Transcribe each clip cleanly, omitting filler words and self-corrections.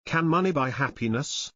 Can money buy happiness?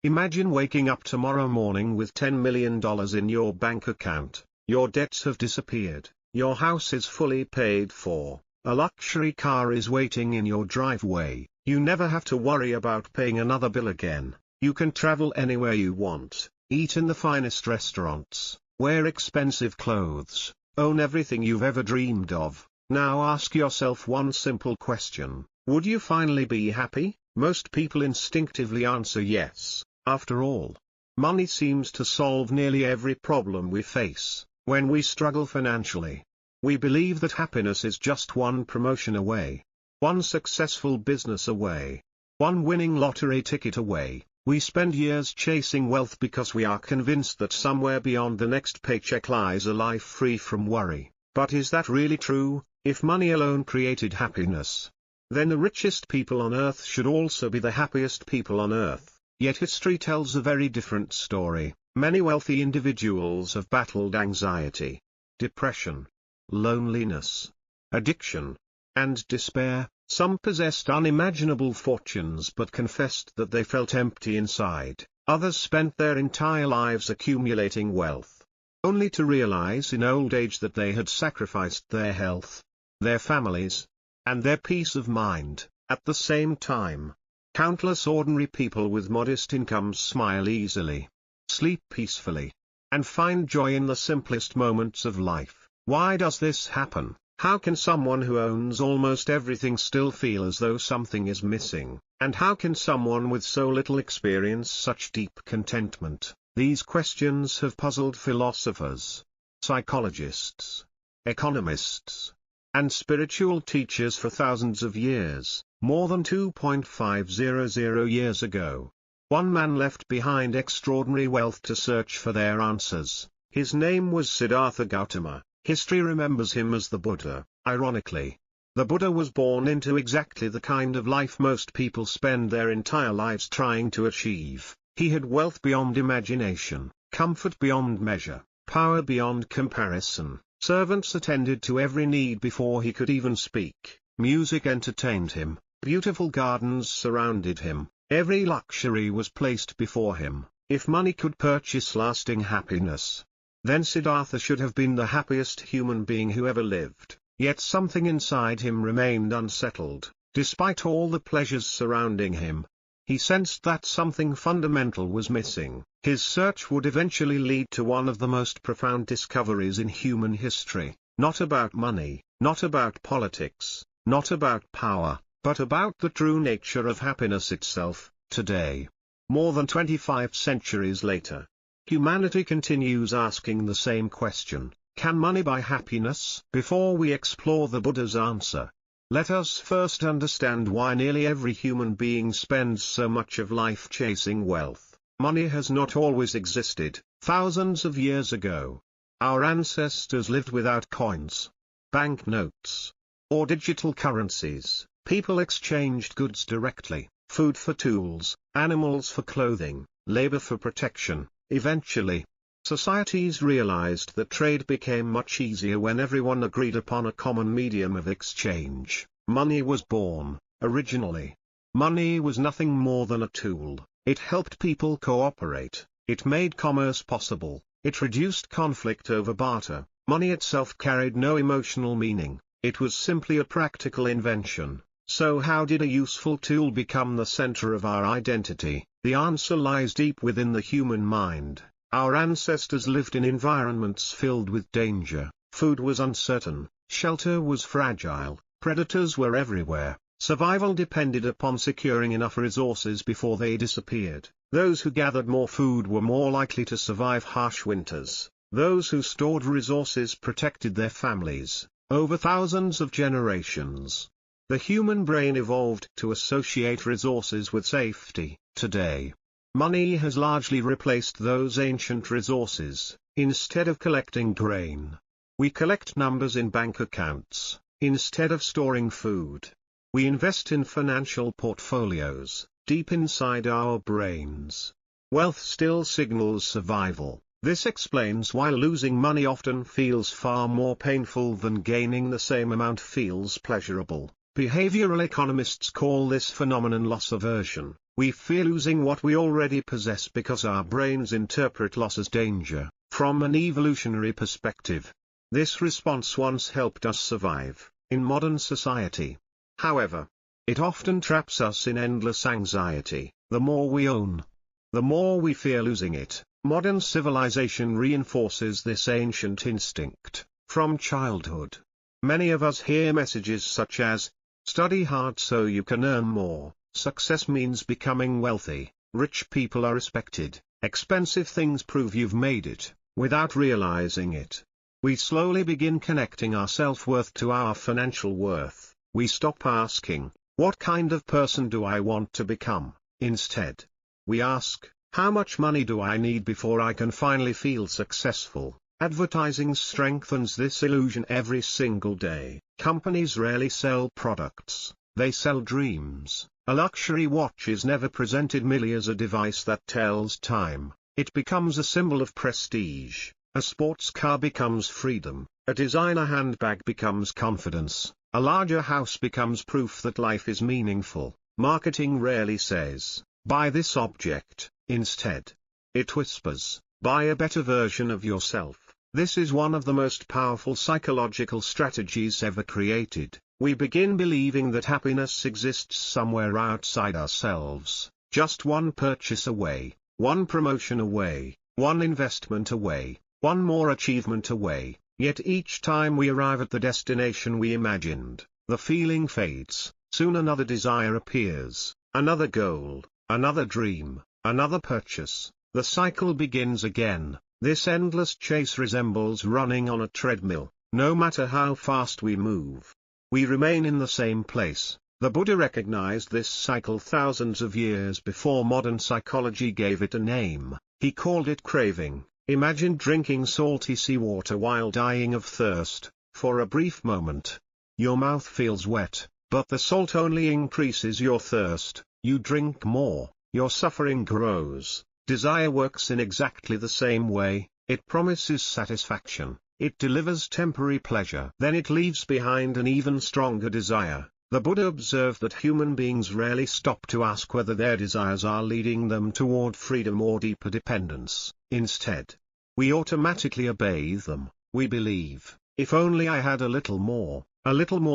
Imagine waking up tomorrow morning with $10 million in your bank account, your debts have disappeared, your house is fully paid for, a luxury car is waiting in your driveway, you never have to worry about paying another bill again, you can travel anywhere you want, eat in the finest restaurants, wear expensive clothes, own everything you've ever dreamed of. Now ask yourself one simple question: would you finally be happy? Most people instinctively answer yes. After all, money seems to solve nearly every problem we face. When we struggle financially, we believe that happiness is just one promotion away, one successful business away, one winning lottery ticket away. We spend years chasing wealth because we are convinced that somewhere beyond the next paycheck lies a life free from worry. But is that really true? If money alone created happiness, then the richest people on earth should also be the happiest people on earth. Yet history tells a very different story. Many wealthy individuals have battled anxiety, depression, loneliness, addiction, and despair. Some possessed unimaginable fortunes but confessed that they felt empty inside. Others spent their entire lives accumulating wealth, only to realize in old age that they had sacrificed their health, their families, and their peace of mind. At the same time, countless ordinary people with modest incomes smile easily, sleep peacefully, and find joy in the simplest moments of life. Why does this happen? How can someone who owns almost everything still feel as though something is missing? And how can someone with so little experience such deep contentment? These questions have puzzled philosophers, psychologists, economists, and spiritual teachers for thousands of years. More than 2.500 years ago, one man left behind extraordinary wealth to search for their answers. His name was Siddhartha Gautama. History remembers him as the Buddha. Ironically, the Buddha was born into exactly the kind of life most people spend their entire lives trying to achieve. He had wealth beyond imagination, comfort beyond measure, power beyond comparison. Servants attended to every need before he could even speak. Music entertained him. Beautiful gardens surrounded him. Every luxury was placed before him. If money could purchase lasting happiness, then Siddhartha should have been the happiest human being who ever lived. Yet something inside him remained unsettled. Despite all the pleasures surrounding him, he sensed that something fundamental was missing. His search would eventually lead to one of the most profound discoveries in human history. Not about money, not about politics, not about power, but about the true nature of happiness itself. Today, more than 25 centuries later, humanity continues asking the same question: can money buy happiness? Before we explore the Buddha's answer, let us first understand why nearly every human being spends so much of life chasing wealth. Money has not always existed. Thousands of years ago, our ancestors lived without coins, banknotes, or digital currencies. People exchanged goods directly: food for tools, animals for clothing, labor for protection. Eventually, societies realized that trade became much easier when everyone agreed upon a common medium of exchange. Money was born. Originally, money was nothing more than a tool. It helped people cooperate. It made commerce possible. It reduced conflict over barter. Money itself carried no emotional meaning. It was simply a practical invention. So how did a useful tool become the center of our identity? The answer lies deep within the human mind. Our ancestors lived in environments filled with danger. Food was uncertain, shelter was fragile, predators were everywhere. Survival depended upon securing enough resources before they disappeared. Those who gathered more food were more likely to survive harsh winters. Those who stored resources protected their families. Over thousands of generations, the human brain evolved to associate resources with safety. Today, money has largely replaced those ancient resources. Instead of collecting grain, we collect numbers in bank accounts. Instead of storing food, we invest in financial portfolios, deep inside our brains. Wealth still signals survival. This explains why losing money often feels far more painful than gaining the same amount feels pleasurable. Behavioral economists call this phenomenon loss aversion. We fear losing what we already possess because our brains interpret loss as danger. From an evolutionary perspective, this response once helped us survive in modern society. However, it often traps us in endless anxiety. The more we own, the more we fear losing it. Modern civilization reinforces this ancient instinct from childhood. Many of us hear messages such as, "Study hard so you can earn more," "Success means becoming wealthy," "Rich people are respected," "Expensive things prove you've made it," without realizing it. We slowly begin connecting our self-worth to our financial worth. We stop asking, "What kind of person do I want to become?" Instead, we ask, "How much money do I need before I can finally feel successful?" Advertising strengthens this illusion every single day. Companies rarely sell products, they sell dreams. A luxury watch is never presented merely as a device that tells time. It becomes a symbol of prestige. A sports car becomes freedom. A designer handbag becomes confidence. A larger house becomes proof that life is meaningful. Marketing rarely says, "Buy this object." Instead, it whispers, "Buy a better version of yourself." This is one of the most powerful psychological strategies ever created. We begin believing that happiness exists somewhere outside ourselves, just one purchase away, one promotion away, one investment away, one more achievement away. Yet each time we arrive at the destination we imagined, the feeling fades. Soon another desire appears, another goal, another dream, another purchase. The cycle begins again. This endless chase resembles running on a treadmill. No matter how fast we move, we remain in the same place. The Buddha recognized this cycle thousands of years before modern psychology gave it a name. He called it craving. Imagine drinking salty seawater while dying of thirst. For a brief moment, your mouth feels wet, but the salt only increases your thirst. You drink more, your suffering grows. Desire works in exactly the same way. It promises satisfaction, it delivers temporary pleasure. Then it leaves behind an even stronger desire. The Buddha observed that human beings rarely stop to ask whether their desires are leading them toward freedom or deeper dependence. Instead, we automatically obey them. We believe, if only I had a little more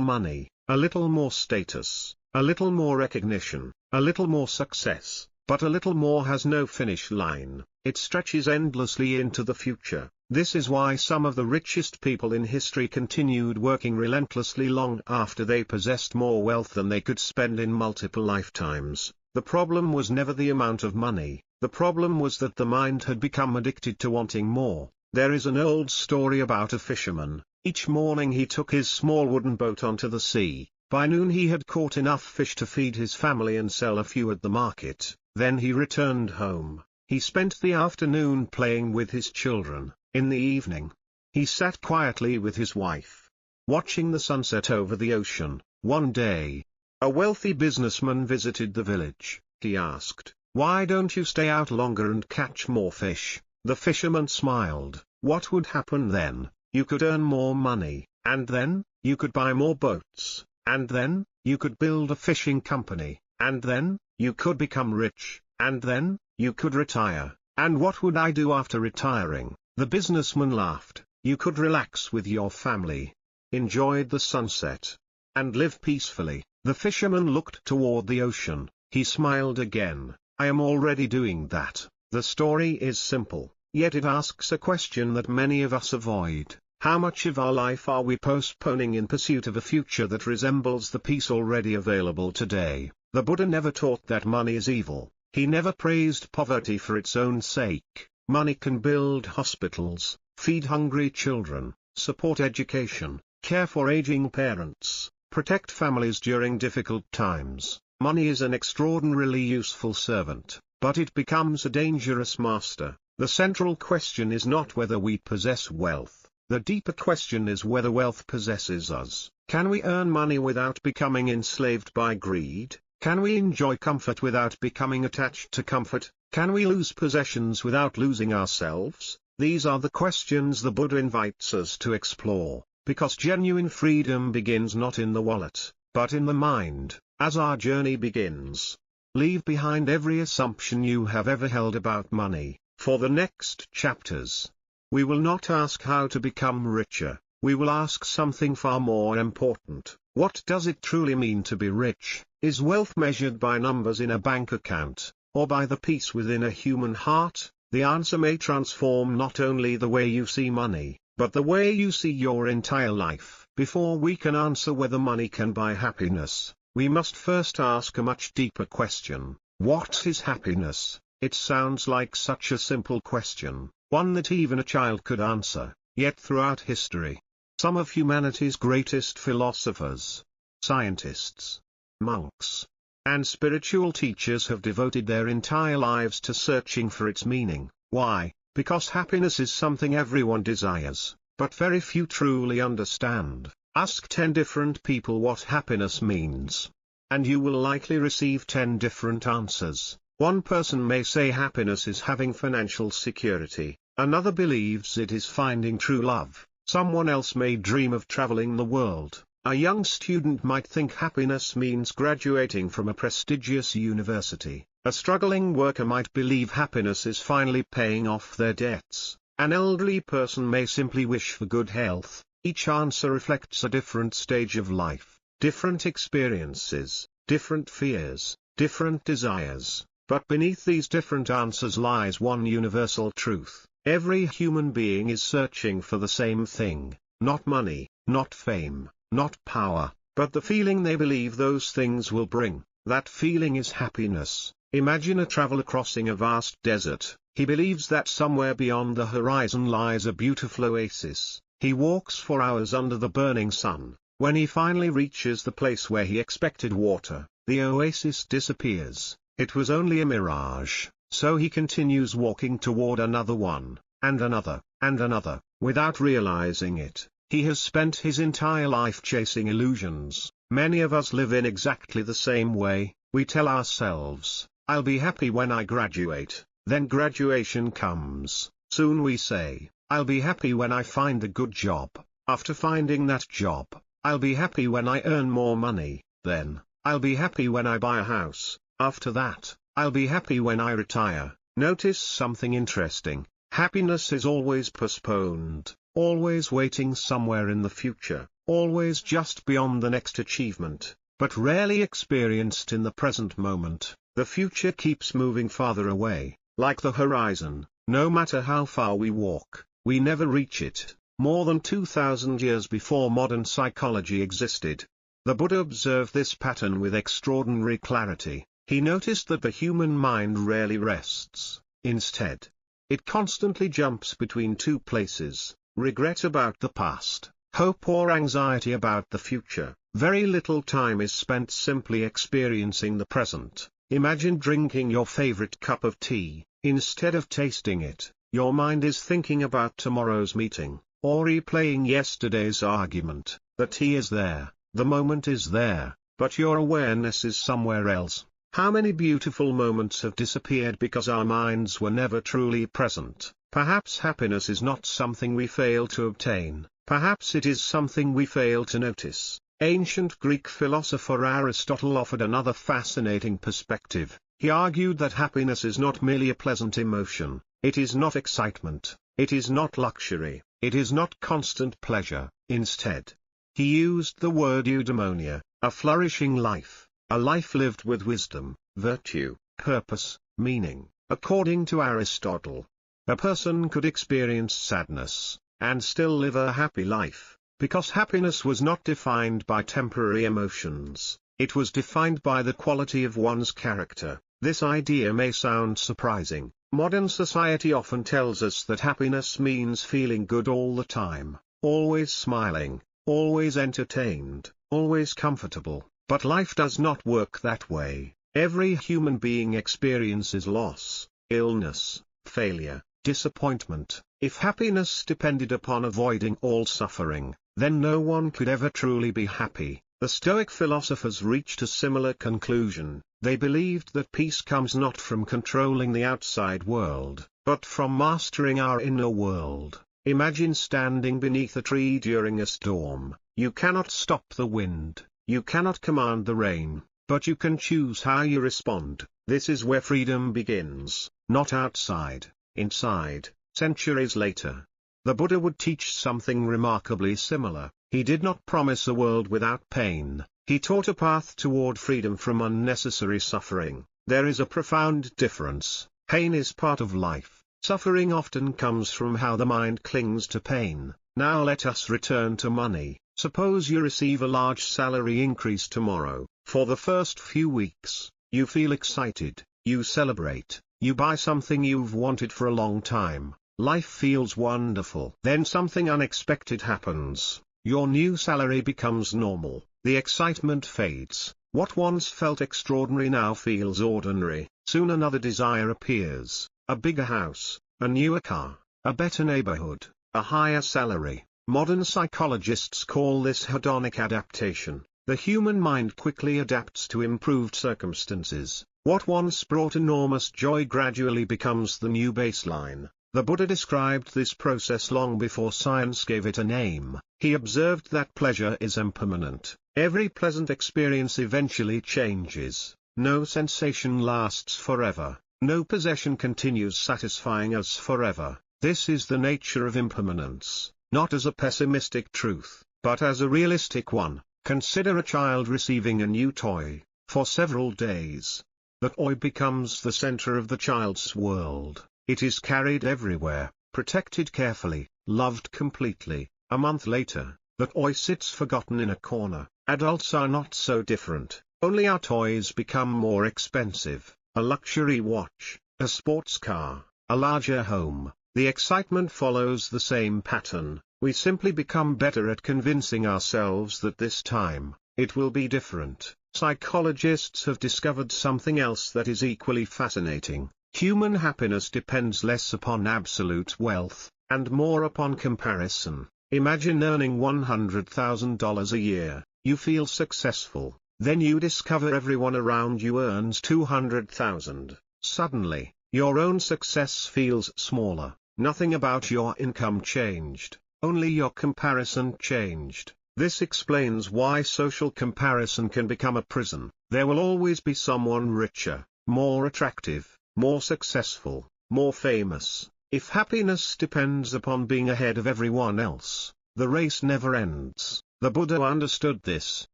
money, a little more status, a little more recognition, a little more success. But a little more has no finish line. It stretches endlessly into the future. This is why some of the richest people in history continued working relentlessly long after they possessed more wealth than they could spend in multiple lifetimes. The problem was never the amount of money. The problem was that the mind had become addicted to wanting more. There is an old story about a fisherman. Each morning he took his small wooden boat onto the sea. By noon he had caught enough fish to feed his family and sell a few at the market. Then he returned home. He spent the afternoon playing with his children. In the evening, he sat quietly with his wife, watching the sunset over the ocean. One day, a wealthy businessman visited the village. He asked, "Why don't you stay out longer and catch more fish?" The fisherman smiled. "What would happen then? You could earn more money, and then, you could buy more boats, and then, you could build a fishing company, and then, you could become rich, and then, you could retire. And what would I do after retiring?" The businessman laughed. "You could relax with your family, enjoy the sunset, and live peacefully." The fisherman looked toward the ocean. He smiled again. "I am already doing that." The story is simple, yet it asks a question that many of us avoid. How much of our life are we postponing in pursuit of a future that resembles the peace already available today? The Buddha never taught that money is evil. He never praised poverty for its own sake. Money can build hospitals, feed hungry children, support education, care for aging parents, protect families during difficult times. Money is an extraordinarily useful servant, but it becomes a dangerous master. The central question is not whether we possess wealth. The deeper question is whether wealth possesses us. Can we earn money without becoming enslaved by greed? Can we enjoy comfort without becoming attached to comfort? Can we lose possessions without losing ourselves? These are the questions the Buddha invites us to explore, because genuine freedom begins not in the wallet, but in the mind, as our journey begins. Leave behind every assumption you have ever held about money, for the next chapters. We will not ask how to become richer, we will ask something far more important. What does it truly mean to be rich? Is wealth measured by numbers in a bank account, or by the peace within a human heart? The answer may transform not only the way you see money, but the way you see your entire life. Before we can answer whether money can buy happiness, we must first ask a much deeper question. What is happiness? It sounds like such a simple question, one that even a child could answer, yet throughout history, some of humanity's greatest philosophers, scientists, monks, and spiritual teachers have devoted their entire lives to searching for its meaning. Why? Because happiness is something everyone desires, but very few truly understand. Ask 10 different people what happiness means, and you will likely receive 10 different answers. One person may say happiness is having financial security, another believes it is finding true love, someone else may dream of traveling the world. A young student might think happiness means graduating from a prestigious university. A struggling worker might believe happiness is finally paying off their debts. An elderly person may simply wish for good health. Each answer reflects a different stage of life, different experiences, different fears, different desires. But beneath these different answers lies one universal truth. Every human being is searching for the same thing, not money, not fame, not power, but the feeling they believe those things will bring. That feeling is happiness. Imagine a traveler crossing a vast desert. He believes that somewhere beyond the horizon lies a beautiful oasis. He walks for hours under the burning sun. When he finally reaches the place where he expected water, the oasis disappears. It was only a mirage. So he continues walking toward another one, and another, and another, without realizing it. He has spent his entire life chasing illusions. Many of us live in exactly the same way. We tell ourselves, I'll be happy when I graduate. Then graduation comes. Soon we say, I'll be happy when I find a good job. After finding that job, I'll be happy when I earn more money. Then, I'll be happy when I buy a house. After that, I'll be happy when I retire. Notice something interesting. Happiness is always postponed, always waiting somewhere in the future, always just beyond the next achievement, but rarely experienced in the present moment. The future keeps moving farther away, like the horizon. No matter how far we walk, we never reach it. More than 2,000 years before modern psychology existed, the Buddha observed this pattern with extraordinary clarity. He noticed that the human mind rarely rests. Instead, it constantly jumps between two places: regret about the past, hope or anxiety about the future. Very little time is spent simply experiencing the present. Imagine drinking your favorite cup of tea. Instead of tasting it, your mind is thinking about tomorrow's meeting, or replaying yesterday's argument. The tea is there, the moment is there, but your awareness is somewhere else. How many beautiful moments have disappeared because our minds were never truly present? Perhaps happiness is not something we fail to obtain, perhaps it is something we fail to notice. Ancient Greek philosopher Aristotle offered another fascinating perspective. He argued that happiness is not merely a pleasant emotion, it is not excitement, it is not luxury, it is not constant pleasure. Instead, he used the word eudaimonia, a flourishing life. A life lived with wisdom, virtue, purpose, meaning. According to Aristotle, a person could experience sadness, and still live a happy life, because happiness was not defined by temporary emotions, it was defined by the quality of one's character. This idea may sound surprising. Modern society often tells us that happiness means feeling good all the time, always smiling, always entertained, always comfortable. But life does not work that way. Every human being experiences loss, illness, failure, disappointment. If happiness depended upon avoiding all suffering, then no one could ever truly be happy. The Stoic philosophers reached a similar conclusion. They believed that peace comes not from controlling the outside world, but from mastering our inner world. Imagine standing beneath a tree during a storm. You cannot stop the wind, You cannot command the rain, but you can choose how you respond. This is where freedom begins, not outside, inside. Centuries later, the Buddha would teach something remarkably similar. He did not promise a world without pain. He taught a path toward freedom from unnecessary suffering. There is a profound difference. Pain is part of life. Suffering often comes from how the mind clings to pain. Now let us return to money. Suppose you receive a large salary increase tomorrow. For the first few weeks, you feel excited, you celebrate, you buy something you've wanted for a long time. Life feels wonderful. Then something unexpected happens. Your new salary becomes normal. The excitement fades. What once felt extraordinary now feels ordinary. Soon another desire appears. A bigger house, a newer car, a better neighborhood, a higher salary. Modern psychologists call this hedonic adaptation. The human mind quickly adapts to improved circumstances. What once brought enormous joy gradually becomes the new baseline. The Buddha described this process long before science gave it a name. He observed that pleasure is impermanent. Every pleasant experience eventually changes. No sensation lasts forever. No possession continues satisfying us forever. This is the nature of impermanence, not as a pessimistic truth, but as a realistic one. Consider a child receiving a new toy. For several days, the toy becomes the center of the child's world. It is carried everywhere, protected carefully, loved completely. A month later, the toy sits forgotten in a corner. Adults are not so different, only our toys become more expensive. A luxury watch, a sports car, a larger home. The excitement follows the same pattern. We simply become better at convincing ourselves that this time, it will be different. Psychologists have discovered something else that is equally fascinating. Human happiness depends less upon absolute wealth, and more upon comparison. Imagine earning $100,000 a year. You feel successful. Then you discover everyone around you earns $200,000. Suddenly, your own success feels smaller. Nothing about your income changed, only your comparison changed. This explains why social comparison can become a prison. There will always be someone richer, more attractive, more successful, more famous. If happiness depends upon being ahead of everyone else, the race never ends. The Buddha understood this.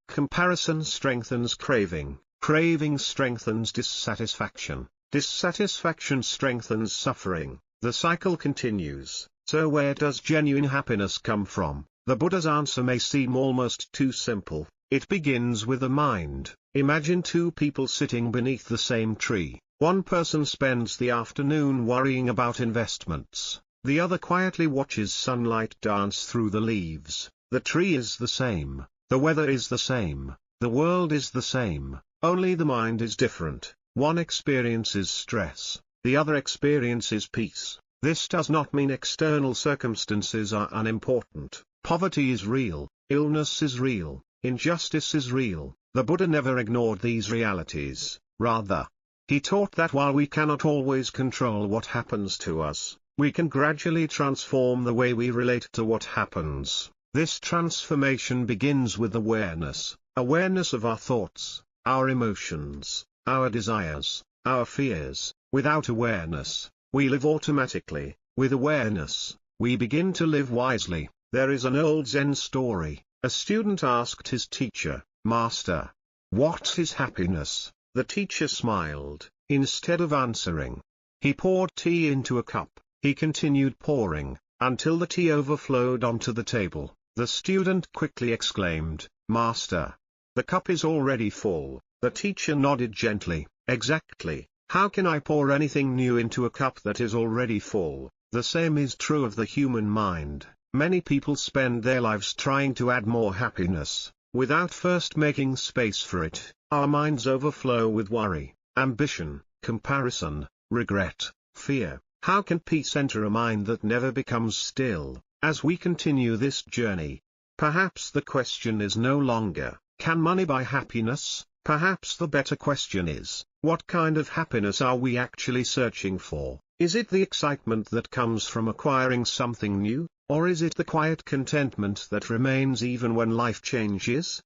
Comparison strengthens craving. Craving strengthens dissatisfaction. Dissatisfaction strengthens suffering. The cycle continues. So where does genuine happiness come from? The Buddha's answer may seem almost too simple. It begins with the mind. Imagine two people sitting beneath the same tree. One person spends the afternoon worrying about investments. The other quietly watches sunlight dance through the leaves. The tree is the same. The weather is the same. The world is the same. Only the mind is different. One experiences stress. The other experiences peace. This does not mean external circumstances are unimportant. Poverty is real. Illness is real. Injustice is real. The Buddha never ignored these realities. Rather, he taught that while we cannot always control what happens to us, we can gradually transform the way we relate to what happens. This transformation begins with awareness. Awareness of our thoughts, our emotions, our desires, our fears. Without awareness, we live automatically. With awareness, we begin to live wisely. There is an old Zen story. A student asked his teacher, "Master, what is happiness?" The teacher smiled. Instead of answering, he poured tea into a cup. He continued pouring, until the tea overflowed onto the table. The student quickly exclaimed, "Master, the cup is already full." The teacher nodded gently. "Exactly. How can I pour anything new into a cup that is already full?" The same is true of the human mind. Many people spend their lives trying to add more happiness, without first making space for it. Our minds overflow with worry, ambition, comparison, regret, fear. How can peace enter a mind that never becomes still? As we continue this journey, perhaps the question is no longer, can money buy happiness? Perhaps the better question is, what kind of happiness are we actually searching for? Is it the excitement that comes from acquiring something new, or is it the quiet contentment that remains even when life changes?